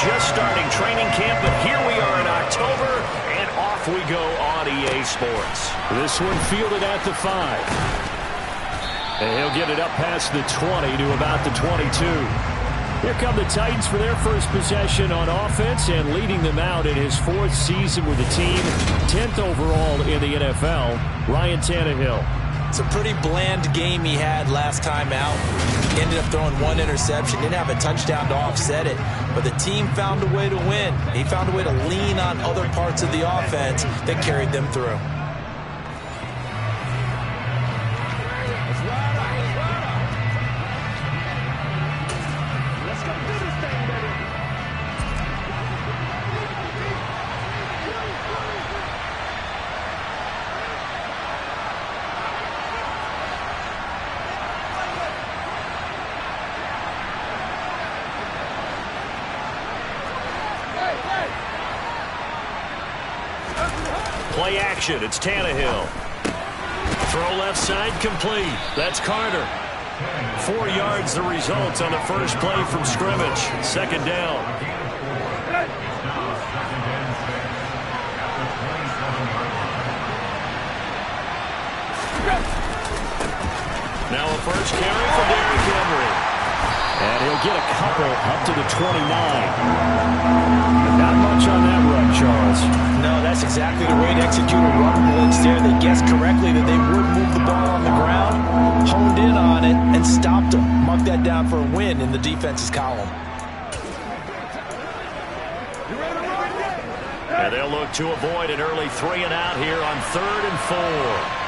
just starting training camp, but here we are in October, and off we go on EA Sports. This one fielded at the 5. And he'll get it up past the 20 to about the 22. Here come the Titans for their first possession on offense, and leading them out in his 4th season with the team, 10th overall in the NFL, Ryan Tannehill. It's a pretty bland game he had last time out. Ended up throwing 1 interception. Didn't have a touchdown to offset it. But the team found a way to win. He found a way to lean on other parts of the offense that carried them through. Play action, it's Tannehill. Throw left side complete. That's Carter. 4 yards the result on the first play from scrimmage. Second down. Now a first carry for Derrick Henry. And he'll get a couple up to the 29. Not much on that run, Charles. No, that's exactly the way to execute a run blitz there. They guessed correctly that they would move the ball on the ground, honed in on it, and stopped them. Mark that down for a win in the defense's column. And they'll look to avoid an early 3 and out here on 3rd and 4.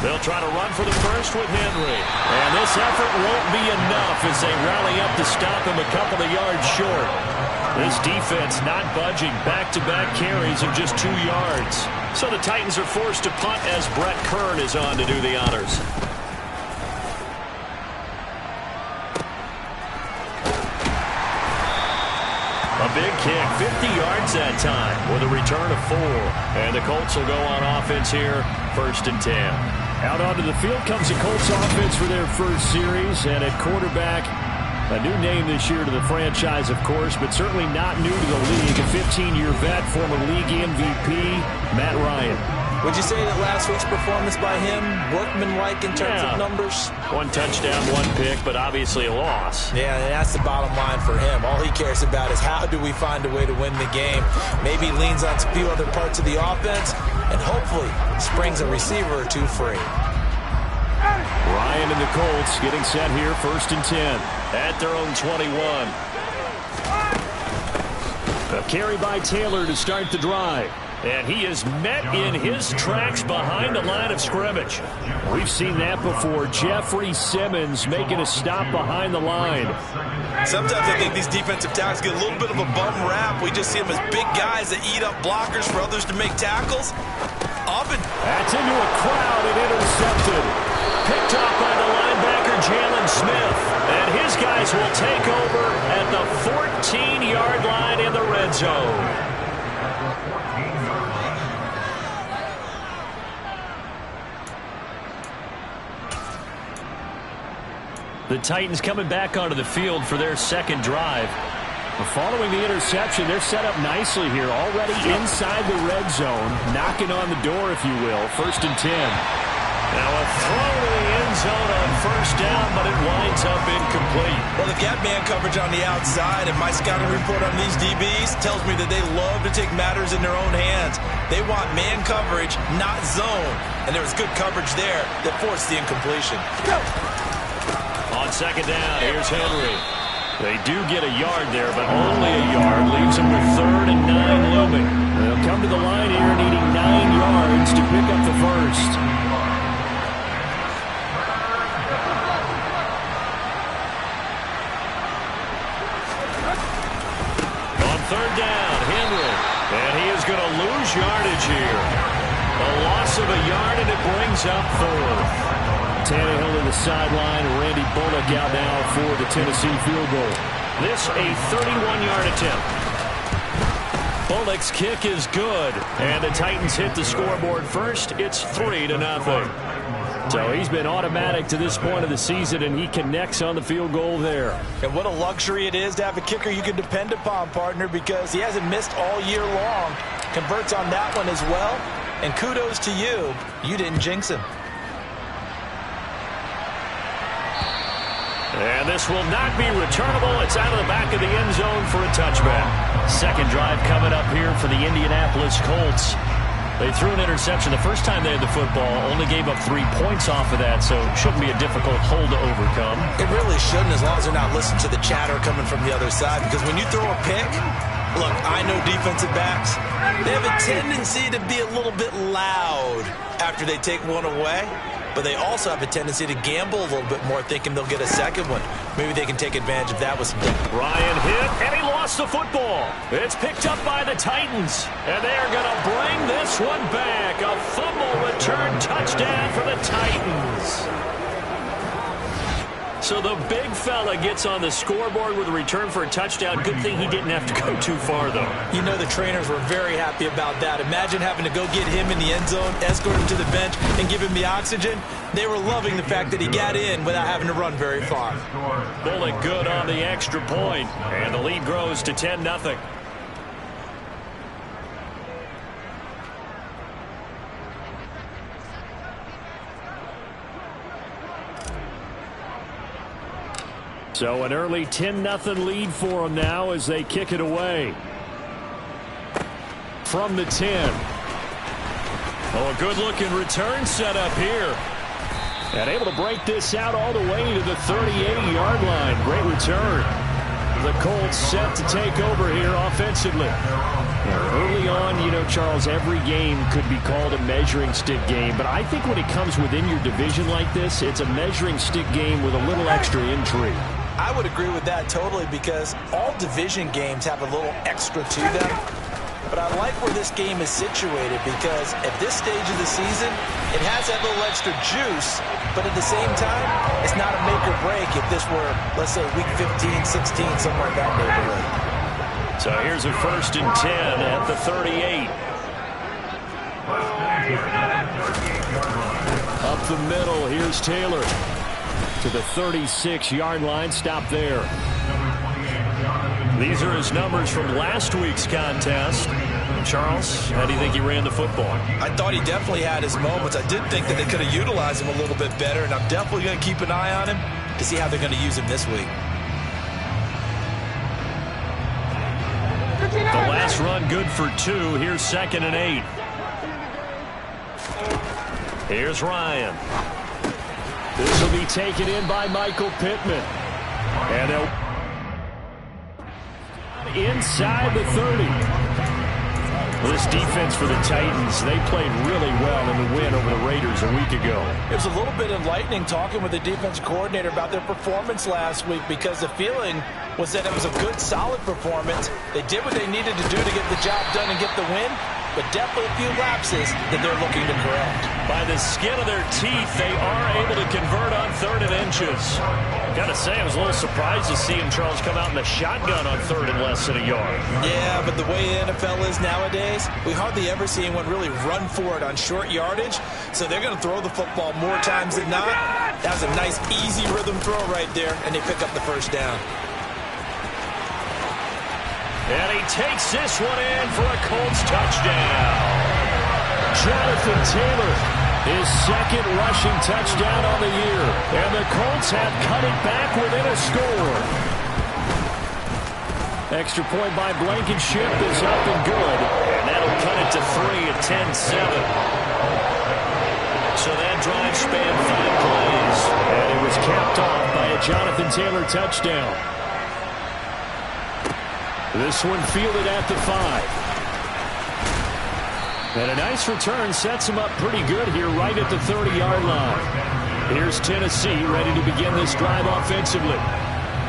They'll try to run for the first with Henry. And this effort won't be enough as they rally up to stop him a couple of yards short. This defense not budging. Back-to-back carries of just 2 yards. So the Titans are forced to punt as Brett Kern is on to do the honors. A big kick, 50 yards that time with a return of 4. And the Colts will go on offense here, 1st and 10. Out onto the field comes the Colts offense for their first series. And at quarterback, a new name this year to the franchise, of course, but certainly not new to the league. A 15-year vet, former league MVP, Matt Ryan. Would you say that last week's performance by him, workmanlike in terms of numbers? 1 touchdown, 1 pick, but obviously a loss. Yeah, and that's the bottom line for him. All he cares about is how do we find a way to win the game. Maybe he leans on a few other parts of the offense, and hopefully springs a receiver or 2 free. Ryan and the Colts getting set here, 1st and 10. At their own 21. A carry by Taylor to start the drive. And he is met in his tracks behind the line of scrimmage. We've seen that before. Jeffrey Simmons making a stop behind the line. Sometimes I think these defensive tackles get a little bit of a bum rap. We just see them as big guys that eat up blockers for others to make tackles. Often. That's into a crowd and intercepted. Picked off by the linebacker, Jalen Smith. And his guys will take over at the 14-yard line in the red zone. The Titans coming back onto the field for their second drive. Following the interception, they're set up nicely here, already inside the red zone, knocking on the door, if you will. 1st and 10. Now a throw to the end zone on 1st down, but it winds up incomplete. Well, they've got man coverage on the outside, and my scouting report on these DBs tells me that they love to take matters in their own hands. They want man coverage, not zone. And there was good coverage there that forced the incompletion. On 2nd down, here's Henry. They do get a yard there, but only a yard. Leaves them with 3rd and 9 looming. They'll come to the line here needing 9 yards to pick up the first. On 3rd down, Henry. And he is going to lose yardage here. A loss of a yard, and it brings up 4th. Tannehill to the sideline. Randy Bullock out now for the Tennessee field goal. This a 31-yard attempt. Bullock's kick is good. And the Titans hit the scoreboard first. It's 3-0. So he's been automatic to this point of the season, and he connects on the field goal there. And what a luxury it is to have a kicker you can depend upon, partner, because he hasn't missed all year long. Converts on that one as well. And kudos to you. You didn't jinx him. And this will not be returnable. It's out of the back of the end zone for a touchback. Second drive coming up here for the Indianapolis Colts. They threw an interception the first time they had the football, only gave up 3 points off of that, so it shouldn't be a difficult hole to overcome. It really shouldn't, as long as they're not listening to the chatter coming from the other side, because when you throw a pick, look, I know defensive backs, they have a tendency to be a little bit loud after they take one away, but they also have a tendency to gamble a little bit more, thinking they'll get a second one. Maybe they can take advantage of that with some. Ryan hit, and he lost the football. It's picked up by the Titans, and they're going to bring this one back. A fumble return touchdown for the Titans. So the big fella gets on the scoreboard with a return for a touchdown. Good thing he didn't have to go too far, though. You know the trainers were very happy about that. Imagine having to go get him in the end zone, escort him to the bench, and give him the oxygen. They were loving the fact that he got in without having to run very far. Bullet good on the extra point, and the lead grows to 10-0. So an early 10-0 lead for them now as they kick it away. From the 10. Oh, a good-looking return set up here. And able to break this out all the way to the 38-yard line. Great return. The Colts set to take over here offensively. Early on, you know, Charles, every game could be called a measuring stick game. But I think when it comes within your division like this, it's a measuring stick game with a little extra intrigue. I would agree with that totally, because all division games have a little extra to them. But I like where this game is situated, because at this stage of the season, it has that little extra juice, but at the same time, it's not a make or break if this were, let's say, week 15, 16, somewhere in that neighborhood. So here's a 1st and 10 at the 38. Up the middle, here's Taylor. To the 36-yard line, stop there. These are his numbers from last week's contest. Charles, how do you think he ran the football? I thought he definitely had his moments. I did think that they could have utilized him a little bit better, and I'm definitely going to keep an eye on him to see how they're going to use him this week. The last run good for 2. Here's 2nd and 8. Here's Ryan. This will be taken in by Michael Pittman. And they'll inside the 30. This defense for the Titans, they played really well in the win over the Raiders a week ago. It was a little bit enlightening talking with the defense coordinator about their performance last week, because the feeling was that it was a good, solid performance. They did what they needed to do to get the job done and get the win, but definitely a few lapses that they're looking to correct. By the skin of their teeth, they are able to convert on 3rd and inches. Gotta say, I was a little surprised to see him, Charles, come out in the shotgun on 3rd and less than a yard. Yeah, but the way the NFL is nowadays, we hardly ever see anyone really run for it on short yardage, so they're going to throw the football more times than not. That was a nice, easy rhythm throw right there, and they pick up the 1st down. And he takes this one in for a Colts touchdown. Jonathan Taylor, his 2nd rushing touchdown on the year. And the Colts have cut it back within a score. Extra point by Blankenship is up and good. And that'll cut it to 3 at 10-7. So that drive spanned 5 plays. And it was capped off by a Jonathan Taylor touchdown. This one fielded at the 5. And a nice return sets him up pretty good here right at the 30-yard line. Here's Tennessee ready to begin this drive offensively.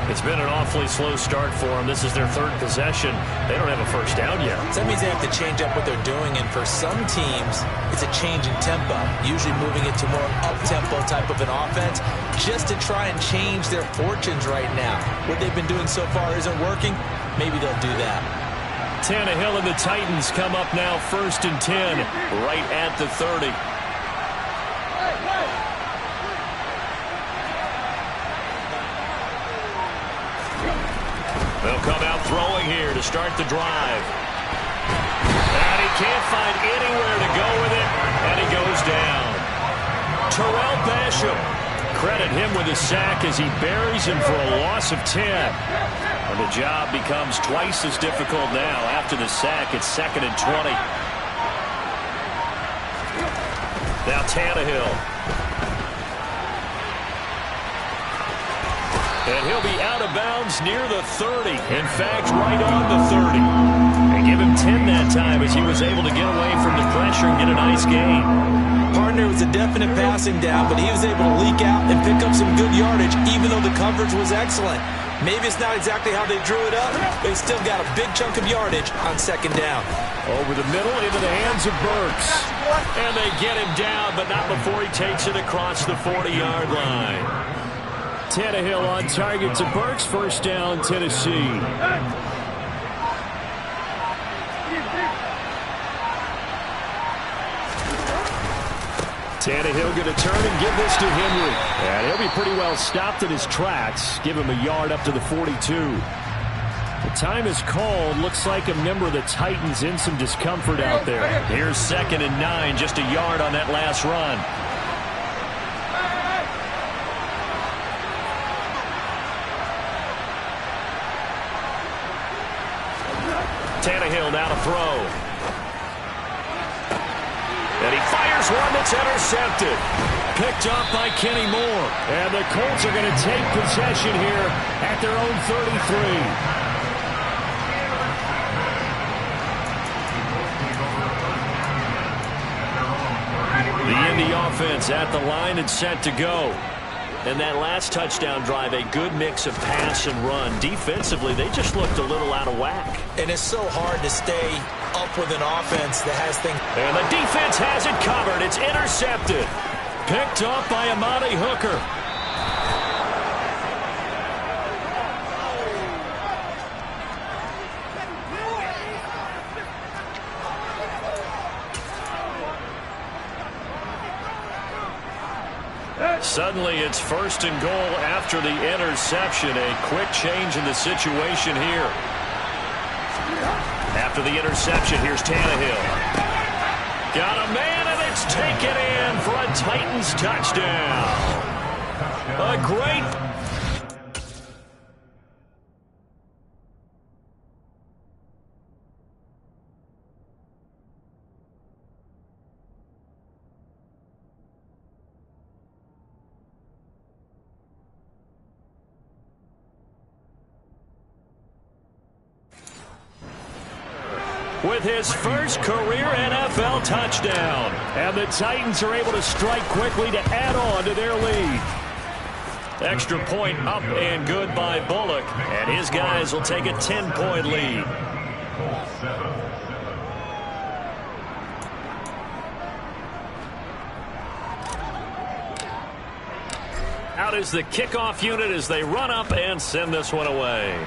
It's been an awfully slow start for them. This is their 3rd possession. They don't have a 1st down yet. So that means they have to change up what they're doing, and for some teams, it's a change in tempo, usually moving it to more up-tempo type of an offense, just to try and change their fortunes right now. What they've been doing so far isn't working. Maybe they'll do that. Tannehill and the Titans come up now 1st and 10, right at the 30. They'll come out throwing here to start the drive. And he can't find anywhere to go with it, and he goes down. Terrell Basham. Credit him with a sack as he buries him for a loss of 10. And the job becomes twice as difficult now. After the sack, it's 2nd and 20. Now Tannehill. And he'll be out of bounds near the 30. In fact, right on the 30. And give him 10 that time as he was able to get away from the pressure and get a nice gain. Partner was a definite passing down, but he was able to leak out and pick up some good yardage, even though the coverage was excellent. Maybe it's not exactly how they drew it up, but he still got a big chunk of yardage on 2nd down. Over the middle into the hands of Burks. And they get him down, but not before he takes it across the 40-yard line. Tannehill on target to Burks. First down, Tennessee. Tannehill going to turn and give this to Henry. And he'll be pretty well stopped in his tracks. Give him a yard up to the 42. The time is called. Looks like a member of the Titans in some discomfort out there. Here's 2nd and 9. Just a yard on that last run. Tannehill now to throw. And he fires one that's intercepted. Picked up by Kenny Moore. And the Colts are going to take possession here at their own 33. The Indy offense at the line and set to go. And that last touchdown drive, a good mix of pass and run. Defensively, they just looked a little out of whack. And it's so hard to stay up with an offense that has things. And the defense has it covered. It's intercepted. Picked up by Amani Hooker. Suddenly, it's 1st and goal after the interception. A quick change in the situation here. After the interception, here's Tannehill. Got a man, and it's taken in for a Titans touchdown. A great... with his first career NFL touchdown. And the Titans are able to strike quickly to add on to their lead. Extra point up and good by Bullock. And his guys will take a 10-point lead. Out is the kickoff unit as they run up and send this one away.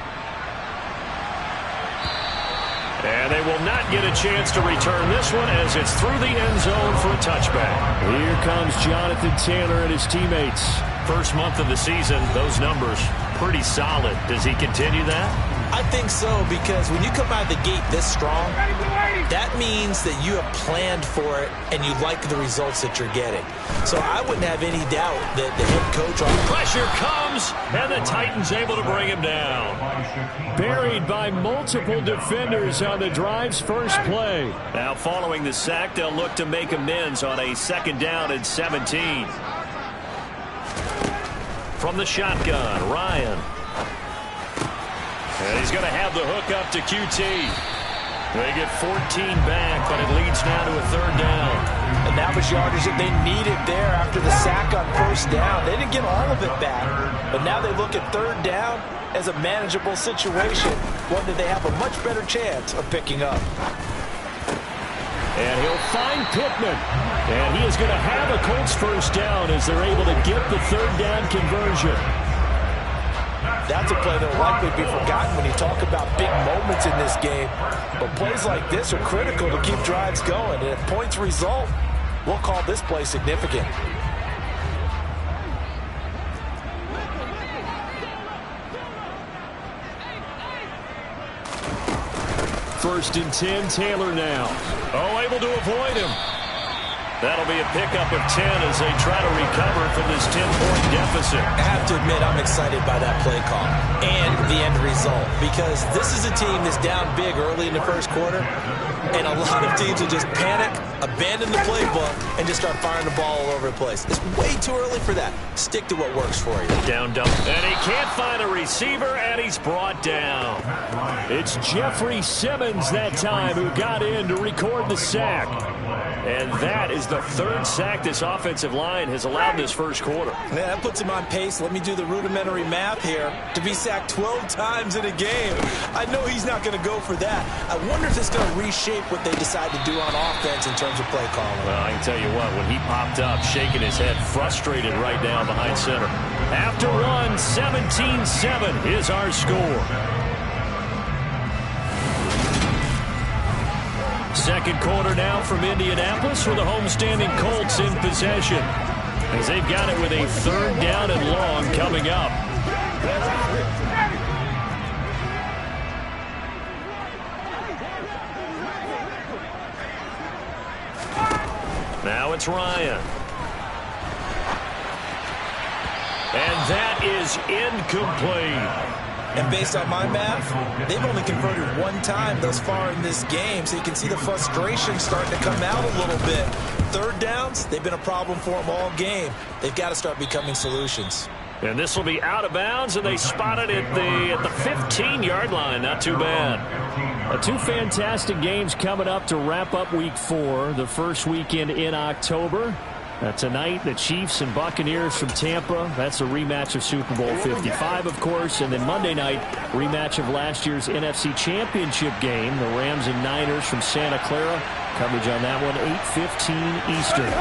And they will not get a chance to return this one as it's through the end zone for a touchback. Here comes Jonathan Taylor and his teammates. First month of the season, those numbers pretty solid. Does he continue that? I think so, because when you come out of the gate this strong, that means that you have planned for it and you like the results that you're getting. So I wouldn't have any doubt that the head coach... Pressure comes, and the Titans able to bring him down. Buried by multiple defenders on the drive's first play. Now following the sack, they'll look to make amends on a 2nd down and 17. From the shotgun, Ryan. And he's going to have the hook up to QT. They get 14 back, but it leads now to a 3rd down. And that was yardage that they needed there after the sack on 1st down. They didn't get all of it back, but now they look at 3rd down as a manageable situation, one that they have a much better chance of picking up. And he'll find Pittman. And he is going to have a Colts 1st down as they're able to get the 3rd down conversion. That's a play that will likely be forgotten when you talk about big moments in this game. But plays like this are critical to keep drives going. And if points result, we'll call this play significant. 1st and 10. Taylor now. Oh, able to avoid him. That'll be a pickup of 10 as they try to recover from this 10-point deficit. I have to admit, I'm excited by that play call and the end result, because this is a team that's down big early in the first quarter, and a lot of teams will just panic, abandon the playbook, and just start firing the ball all over the place. It's way too early for that. Stick to what works for you. Down double. And he can't find a receiver, and he's brought down. It's Jeffrey Simmons that time who got in to record the sack. And that is the 3rd sack this offensive line has allowed this first quarter. Yeah, that puts him on pace. Let me do the rudimentary math here. To be sacked 12 times in a game. I know he's not going to go for that. I wonder if it's going to reshape what they decide to do on offense in terms of play calling. Well, I can tell you what, when he popped up, shaking his head, frustrated right now behind center. After one, 17-7 is our score. Second quarter now from Indianapolis with the homestanding Colts in possession, as they've got it with a 3rd down and long coming up. Now it's Ryan. And that is incomplete. And based on my math, they've only converted 1 time thus far in this game, so you can see the frustration starting to come out a little bit. 3rd downs, they've been a problem for them all game. They've got to start becoming solutions. And this will be out of bounds, and they spot it at the 15-yard line. Not too bad. 2 fantastic games coming up to wrap up Week 4, the first weekend in October. Tonight, the Chiefs and Buccaneers from Tampa. That's a rematch of Super Bowl 55, of course. And then Monday night, rematch of last year's NFC Championship game, the Rams and Niners from Santa Clara. Coverage on that one, 8:15 Eastern.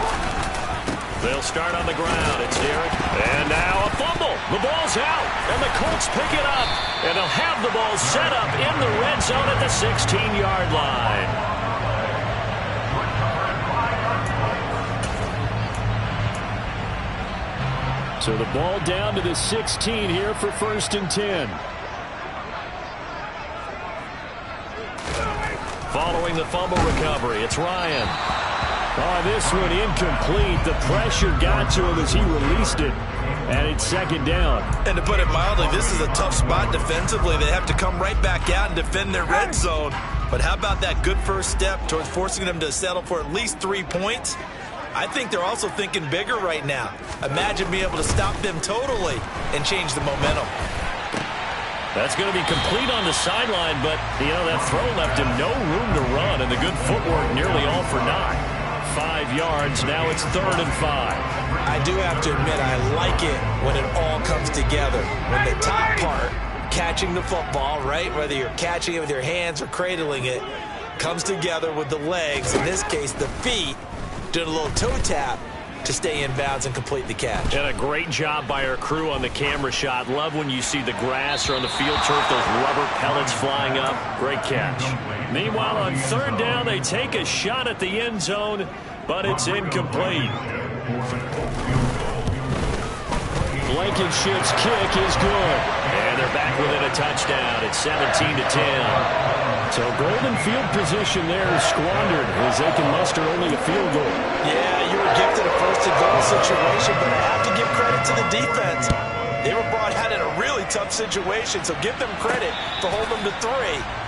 They'll start on the ground. It's Derek. And now a fumble. The ball's out. And the Colts pick it up. And they'll have the ball set up in the red zone at the 16-yard line. So the ball down to the 16 here for 1st and 10. Following the fumble recovery, it's Ryan. Oh, this one incomplete. The pressure got to him as he released it. And it's 2nd down. And to put it mildly, this is a tough spot defensively. They have to come right back out and defend their red zone. But how about that good first step towards forcing them to settle for at least 3 points? I think they're also thinking bigger right now. Imagine being able to stop them totally and change the momentum. That's going to be complete on the sideline, but, that throw left him no room to run, and the good footwork nearly all for naught. 5 yards, now it's 3rd and 5. I do have to admit, I like it when it all comes together. When the top part, catching the football, right, whether you're catching it with your hands or cradling it, comes together with the legs, in this case the feet, doing a little toe tap to stay in bounds and complete the catch. And a great job by our crew on the camera shot. Love when you see the grass or on the field turf, those rubber pellets flying up. Great catch. Meanwhile, on 3rd down, they take a shot at the end zone, but it's incomplete. Blankenship's kick is good. And they're back within a touchdown. It's 17-10. So golden field position there is squandered as they can muster only a field goal. Yeah, you were gifted a 1st-and-goal situation, but I have to give credit to the defense. They were brought out in a really tough situation, so give them credit for holding them to 3.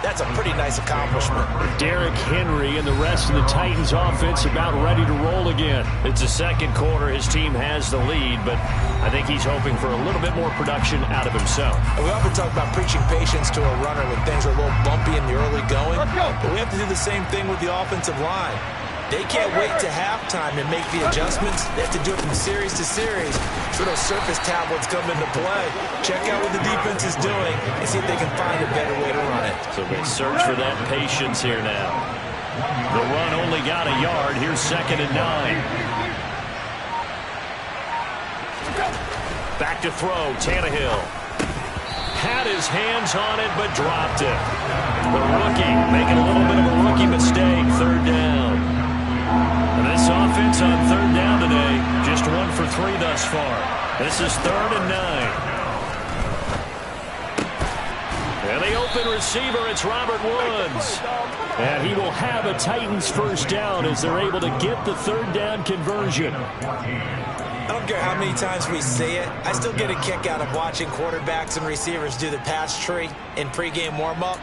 That's a pretty nice accomplishment. Derrick Henry and the rest of the Titans offense about ready to roll again. It's the 2nd quarter. His team has the lead, but I think he's hoping for a little bit more production out of himself. And we often talk about preaching patience to a runner when things are a little bumpy in the early going, but we have to do the same thing with the offensive line. They can't wait to halftime and make the adjustments. They have to do it from series to series. So those surface tablets come into play. Check out what the defense is doing and see if they can find a better way to run it. So they search for that patience here now. The run only got a yard. Here's 2nd and 9. Back to throw, Tannehill. Had his hands on it, but dropped it. The rookie making a little bit of a rookie mistake. 3rd down. And this offense on 3rd down today, just 1 for 3 thus far. This is 3rd and 9. And the open receiver, it's Robert Woods. And he will have a Titans first down as they're able to get the third down conversion. I don't care how many times we say it, I still get a kick out of watching quarterbacks and receivers do the pass tree in pregame warm-up.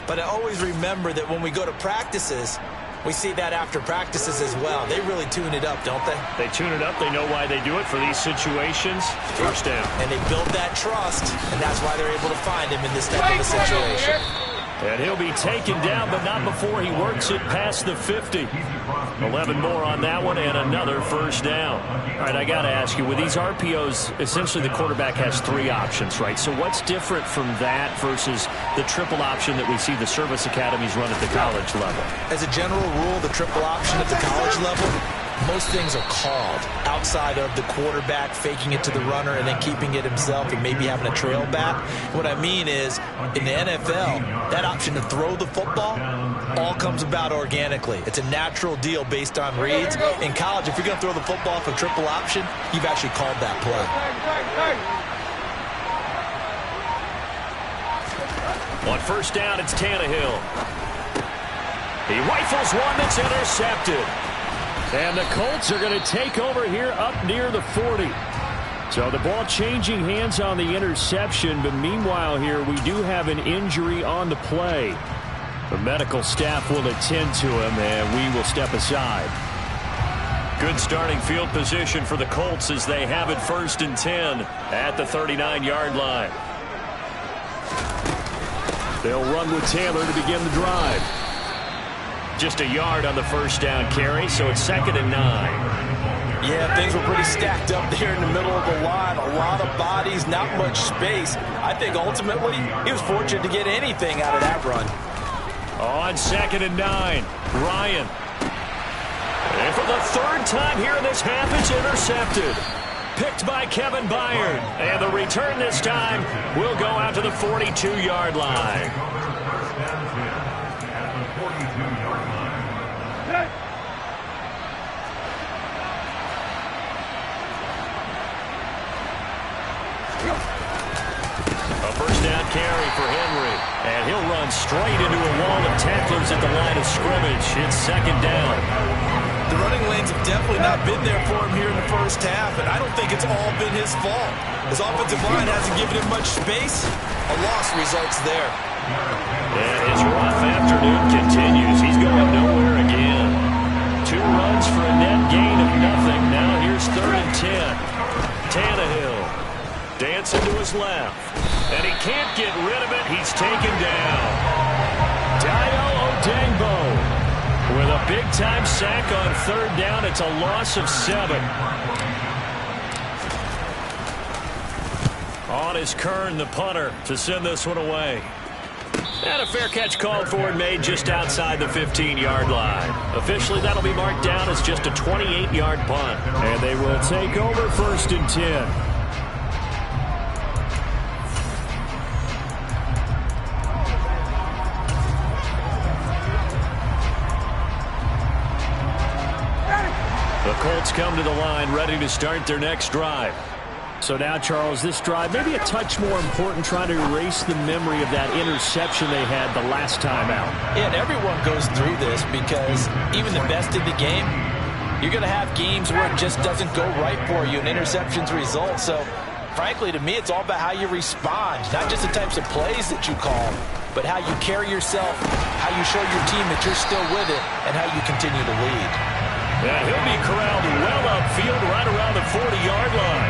But I always remember that when we go to practices, we see that after practices as well. They really tune it up, don't they? They tune it up. They know why they do it for these situations. First down. And they build that trust, and that's why they're able to find him in this type of a situation. And he'll be taken down, but not before he works it past the 50. 11 more on that one, and another first down. All right, I got to ask you, with these RPOs, essentially the quarterback has 3 options, right? So what's different from that versus the triple option that we see the service academies run at the college level? As a general rule, the triple option at the college level, most things are called outside of the quarterback faking it to the runner and then keeping it himself and maybe having a trail back. What I mean is, in the NFL, that option to throw the football all comes about organically. It's a natural deal based on reads. In college, if you're going to throw the football for triple option, you've actually called that play. On first down, it's Tannehill. He rifles one that's intercepted. And the Colts are going to take over here up near the 40. So the ball changing hands on the interception, but meanwhile here we do have an injury on the play. The medical staff will attend to him, and we will step aside. Good starting field position for the Colts as they have it 1st and 10 at the 39-yard line. They'll run with Taylor to begin the drive. Just a yard on the first down carry, so it's 2nd and 9. Yeah, things were pretty stacked up there in the middle of the line. A lot of bodies, not much space. I think ultimately he was fortunate to get anything out of that run. On 2nd and 9, Ryan. And for the 3rd time here in this half, it's intercepted. Picked by Kevin Byard. And the return this time will go out to the 42-yard line. A first down carry for Henry. And he'll run straight into a wall of tacklers at the line of scrimmage. It's 2nd down. The running lanes have definitely not been there for him here in the first half, and I don't think it's all been his fault. His offensive line hasn't given him much space. A loss results there. And his rough afternoon continues. He's going nowhere again. 2 runs for a net gain of nothing. Now here's 3rd and 10. Tannehill dancing to his left. And he can't get rid of it. He's taken down. Dio Odengbo with a big-time sack on 3rd down. It's a loss of 7. On is Kern, the punter, to send this one away. And a fair catch called for and made just outside the 15-yard line. Officially, that'll be marked down as just a 28-yard punt. And they will take over 1st and 10. The Colts come to the line ready to start their next drive. So now, Charles, this drive maybe a touch more important, trying to erase the memory of that interception they had the last time out. Yeah, and everyone goes through this because even the best in the game, you're going to have games where it just doesn't go right for you and interceptions result. So, frankly, to me, it's all about how you respond, not just the types of plays that you call, but how you carry yourself, how you show your team that you're still with it, and how you continue to lead. Yeah, he'll be corralled well upfield right around the 40-yard line.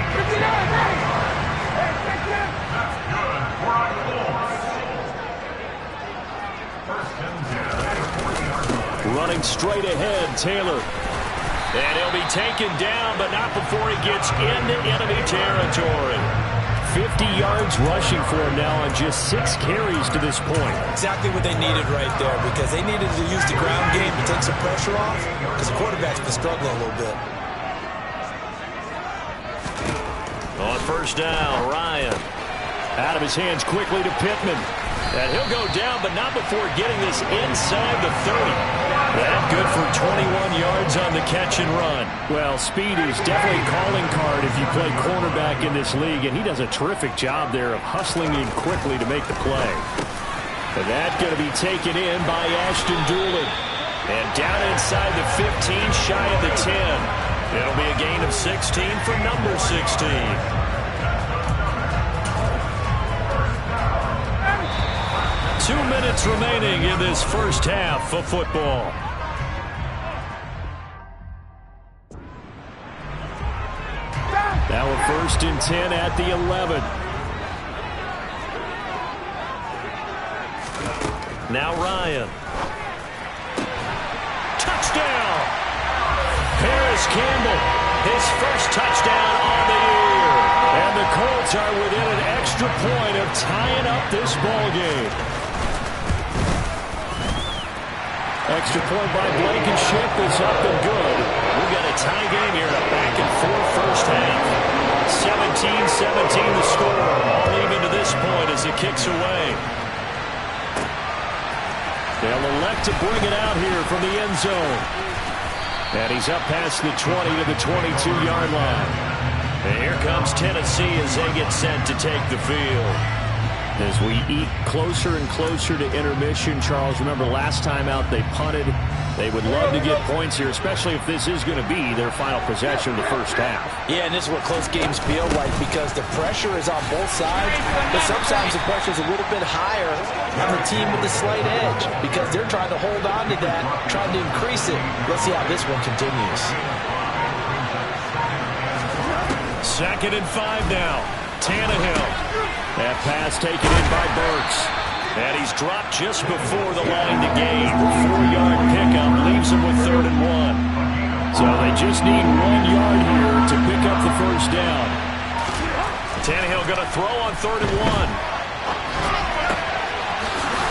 Running straight ahead, Taylor. And he'll be taken down, but not before he gets into enemy territory. 50 yards rushing for him now on just 6 carries to this point. Exactly what they needed right there, because they needed to use the ground game to take some pressure off, because the quarterback's been struggling a little bit. On first down, Ryan. Out of his hands quickly to Pittman. And he'll go down, but not before getting this inside the 30. That good for 21 yards on the catch and run. Well, speed is definitely a calling card if you play cornerback in this league, and he does a terrific job there of hustling in quickly to make the play. And that's going to be taken in by Ashton Doolin. And down inside the 15, shy of the 10. It'll be a gain of 16 for number 16. 2 minutes remaining in this first half of football. Now a 1st and 10 at the 11. Now Ryan. Touchdown! Paris Campbell, his first touchdown on the year. And the Colts are within an extra point of tying up this ball game. Extra point by Blankenship is up and good. We've got a tie game here in a back-and-forth first half. 17-17 the score. All even to this point as it kicks away. They'll elect to bring it out here from the end zone. And he's up past the 20 to the 22-yard line. And here comes Tennessee as they get set to take the field. As we eat closer and closer to intermission, Charles, remember last time out they punted. They would love to get points here, especially if this is going to be their final possession of the first half. Yeah, and this is what close games feel like because the pressure is on both sides, but sometimes the pressure is a little bit higher on the team with the slight edge because they're trying to hold on to that, trying to increase it. Let's see how this one continues. 2nd and 5 now. Tannehill. That pass taken in by Burks. And he's dropped just before the line to gain. The 4-yard pickup leaves him with 3rd and 1. So they just need 1 yard here to pick up the first down. Tannehill going to throw on 3rd and 1.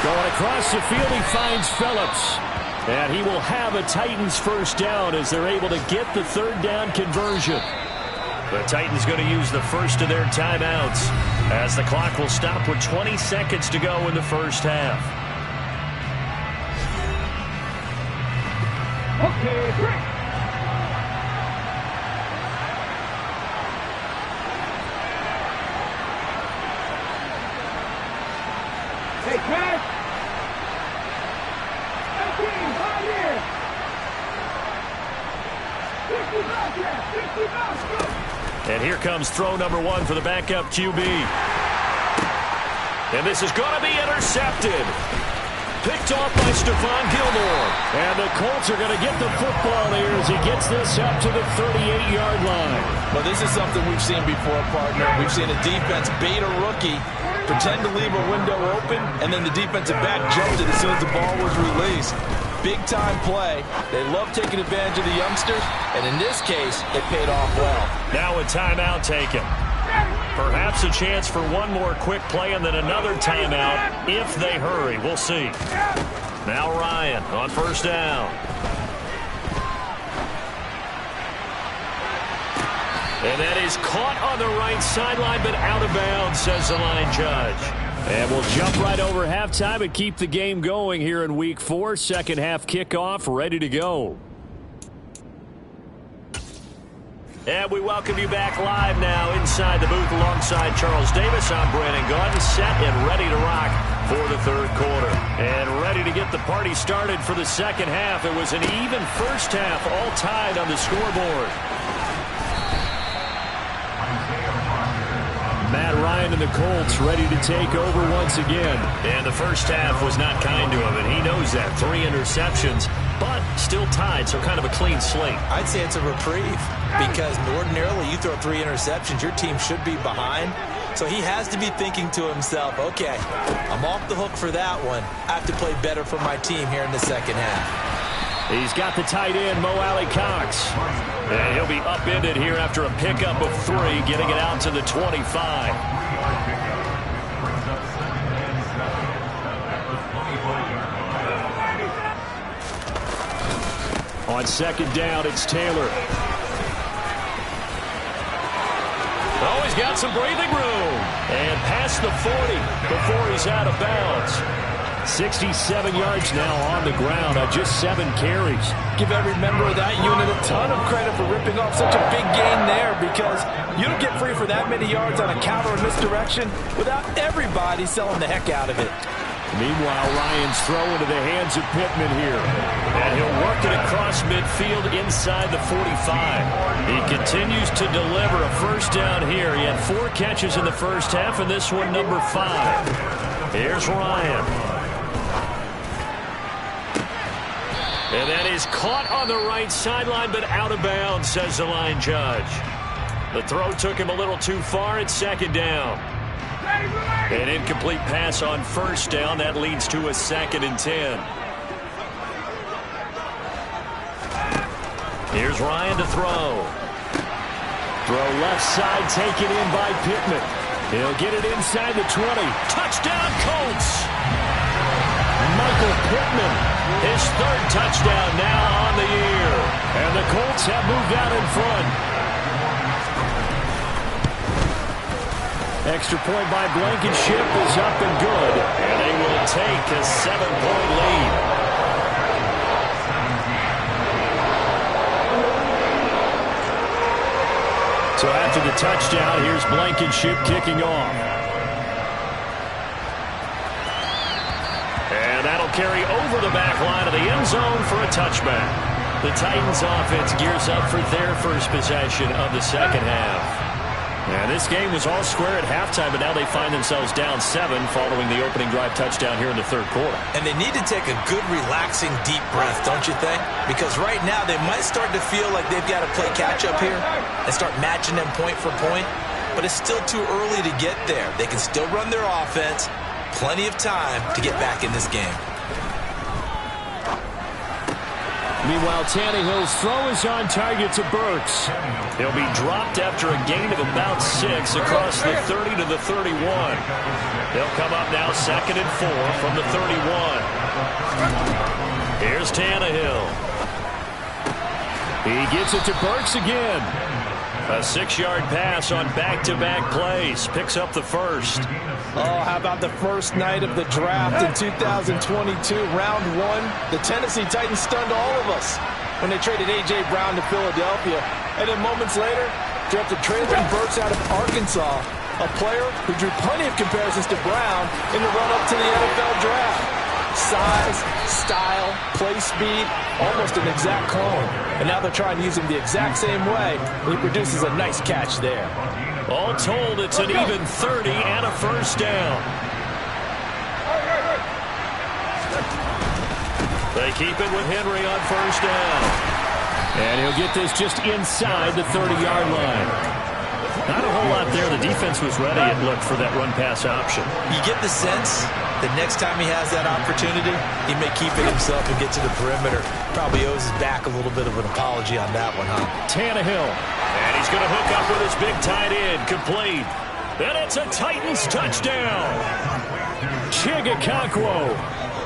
Going across the field, he finds Phillips. And he will have a Titans first down as they're able to get the 3rd down conversion. The Titans going to use the first of their timeouts as the clock will stop with 20 seconds to go in the first half. Okay, break. Hey, Chris. Hey, team, right here. 50 bucks, yeah, 50 bucks, go. And here comes throw number 1 for the backup QB. And this is going to be intercepted. Picked off by Stephon Gilmore. And the Colts are going to get the football here as he gets this up to the 38-yard line. Well, this is something we've seen before, partner. We've seen a defense bait a rookie, pretend to leave a window open, and then the defensive back jumped it as soon as the ball was released. Big-time play. They love taking advantage of the youngsters, and in this case, it paid off well. Now a timeout taken. Perhaps a chance for one more quick play and then another timeout if they hurry. We'll see. Now Ryan on first down. And that is caught on the right sideline, but out of bounds, says the line judge. And we'll jump right over halftime and keep the game going here in Week 4. Second half kickoff, ready to go. And we welcome you back live now inside the booth alongside Charles Davis. I'm Brandon Gaudin, set and ready to rock for the third quarter. And ready to get the party started for the second half. It was an even first half, all tied on the scoreboard. Matt Ryan and the Colts ready to take over once again. And the first half was not kind to him, and he knows that. 3 interceptions, but still tied, so kind of a clean slate. I'd say it's a reprieve because ordinarily you throw 3 interceptions, your team should be behind. So he has to be thinking to himself, okay, I'm off the hook for that one. I have to play better for my team here in the second half. He's got the tight end, Mo Alley-Cox. And he'll be upended here after a pickup of 3, getting it out to the 25. On second down, it's Taylor. Oh, he's got some breathing room. And past the 40 before he's out of bounds. 67 yards now on the ground on just 7 carries. Give every member of that unit a ton of credit for ripping off such a big gain there because you don't get free for that many yards on a counter or misdirection without everybody selling the heck out of it. Meanwhile, Ryan's throw into the hands of Pittman here. And he'll work it across midfield inside the 45. He continues to deliver a first down here. He had 4 catches in the first half, and this one number 5. Here's Ryan. And that is caught on the right sideline, but out of bounds, says the line judge. The throw took him a little too far. It's second down. An incomplete pass on first down. That leads to a 2nd and 10. Here's Ryan to throw. Throw left side taken in by Pittman. He'll get it inside the 20. Touchdown, Colts! Michael Pittman, his 3rd touchdown now on the year. And the Colts have moved out in front. Extra point by Blankenship is up and good. And they will take a 7-point lead. So after the touchdown, here's Blankenship kicking off. And that'll carry over the back line of the end zone for a touchback. The Titans offense gears up for their first possession of the second half. And this game was all square at halftime, but now they find themselves down 7 following the opening drive touchdown here in the 3rd quarter. And they need to take a good, relaxing, deep breath, don't you think? Because right now they might start to feel like they've got to play catch-up here and start matching them point for point. But it's still too early to get there. They can still run their offense. Plenty of time to get back in this game. Meanwhile, Tannehill's throw is on target to Burks. He'll be dropped after a gain of about 6 across the 30 to the 31. They'll come up now 2nd and 4 from the 31. Here's Tannehill. He gets it to Burks again. A 6-yard pass on back-to-back plays. Picks up the first. Oh, how about the first night of the draft in 2022, round 1? The Tennessee Titans stunned all of us when they traded A.J. Brown to Philadelphia. And then moments later, drafted Treylon Burks out of Arkansas, a player who drew plenty of comparisons to Brown in the run-up to the NFL draft. Size, style, play speed, almost an exact clone. And now they're trying to use him the exact same way, and he produces a nice catch there. All told, it's an even 30 and a first down. They keep it with Henry on first down. And he'll get this just inside the 30-yard line. Not a whole lot there. The defense was ready, it looked, for that run-pass option. You get the sense that next time he has that opportunity, he may keep it himself and get to the perimeter. Probably owes his back a little bit of an apology on that one, huh? Tannehill. And he's going to hook up with his big tight end. Complete. And it's a Titans touchdown. Chigakonkwo,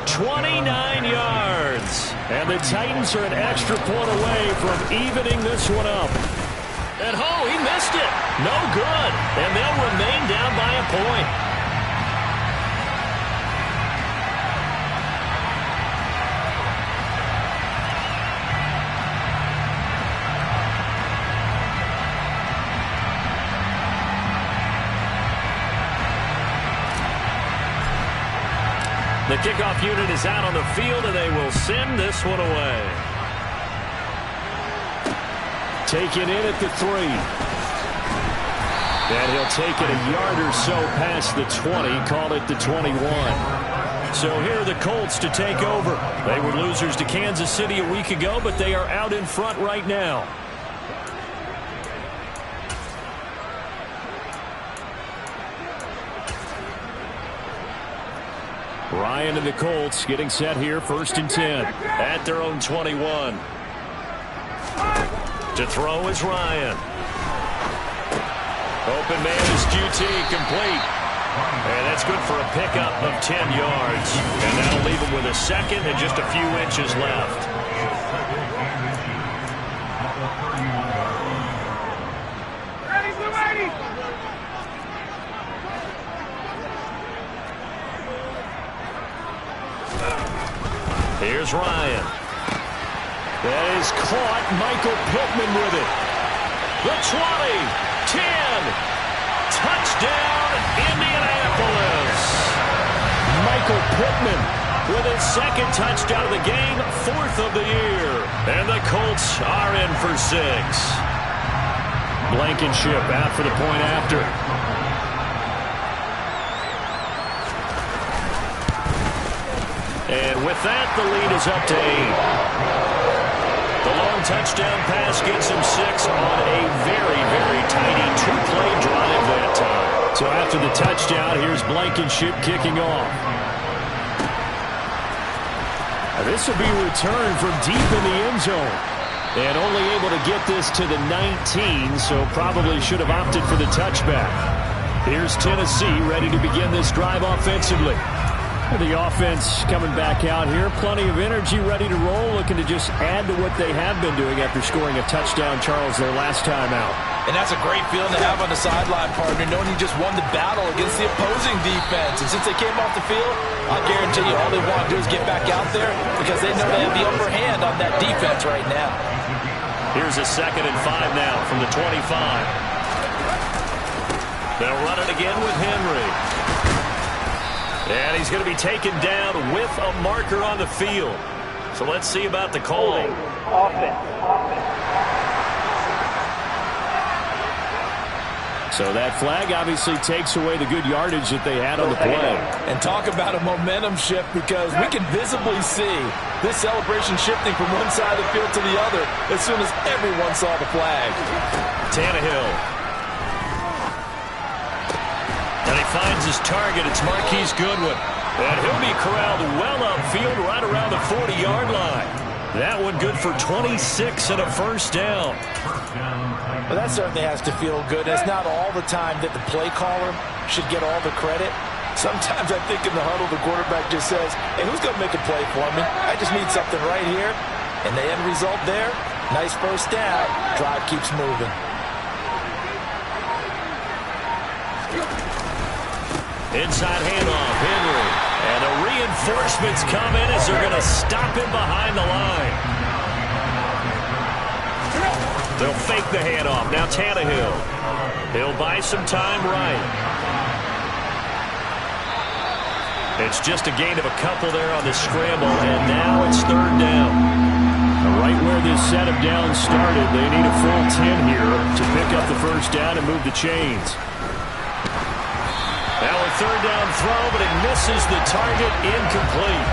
29 yards. And the Titans are an extra point away from evening this one up. And oh, he missed it. No good. And they'll remain down by a point. The kickoff unit is out on the field, and they will send this one away. Taken in at the 3. And he'll take it a yard or so past the 20, call it the 21. So here are the Colts to take over. They were losers to Kansas City a week ago, but they are out in front right now. Ryan and the Colts getting set here, 1st and 10 at their own 21. To throw is Ryan. Open man is QT, complete. And that's good for a pickup of 10 yards. And that'll leave him with a 2nd and just a few inches left. Here's Ryan. That is caught. Michael Pittman with it. The 20, 10. Touchdown, Indianapolis. Michael Pittman with his second touchdown of the game, 4th of the year. And the Colts are in for 6. Blankenship out for the point after. And with that, the lead is up to 8. The long touchdown pass gets him 6 on a very, very tiny 2-play drive that time. So after the touchdown, here's Blankenship kicking off. Now this will be returned from deep in the end zone. And only able to get this to the 19, so probably should have opted for the touchback. Here's Tennessee ready to begin this drive offensively. The offense coming back out here. Plenty of energy, ready to roll, looking to just add to what they have been doing after scoring a touchdown, Charles, their last time out. And that's a great feeling to have on the sideline, partner, knowing you just won the battle against the opposing defense. And since they came off the field, I'll guarantee you all they want to do is get back out there because they know they have the upper hand on that defense right now. Here's a 2nd and 5 now from the 25. They'll run it again with Henry. And he's going to be taken down with a marker on the field. So let's see about the calling. So that flag obviously takes away the good yardage that they had on the play. And talk about a momentum shift because we can visibly see this celebration shifting from one side of the field to the other as soon as everyone saw the flag. Tannehill. And he finds his target. It's Marquise Goodwin. And he'll be corralled well upfield right around the 40-yard line. That one good for 26 and a first down. Well, that certainly has to feel good. It's not all the time that the play caller should get all the credit. Sometimes I think in the huddle the quarterback just says, hey, who's going to make a play for me? I just need something right here. And the end result there, nice first down. Drive keeps moving. Inside handoff, Henry. And the reinforcements come in as they're going to stop him behind the line. They'll fake the handoff. Now Tannehill. He'll buy some time right. It's just a gain of a couple there on the scramble, and now it's 3rd down. Right where this setup down started, they need a full 10 here to pick up the first down and move the chains. Now a 3rd down throw, but it misses the target, incomplete.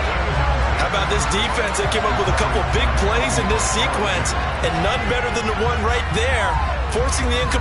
How about this defense that came up with a couple big plays in this sequence, and none better than the one right there, forcing the incomplete.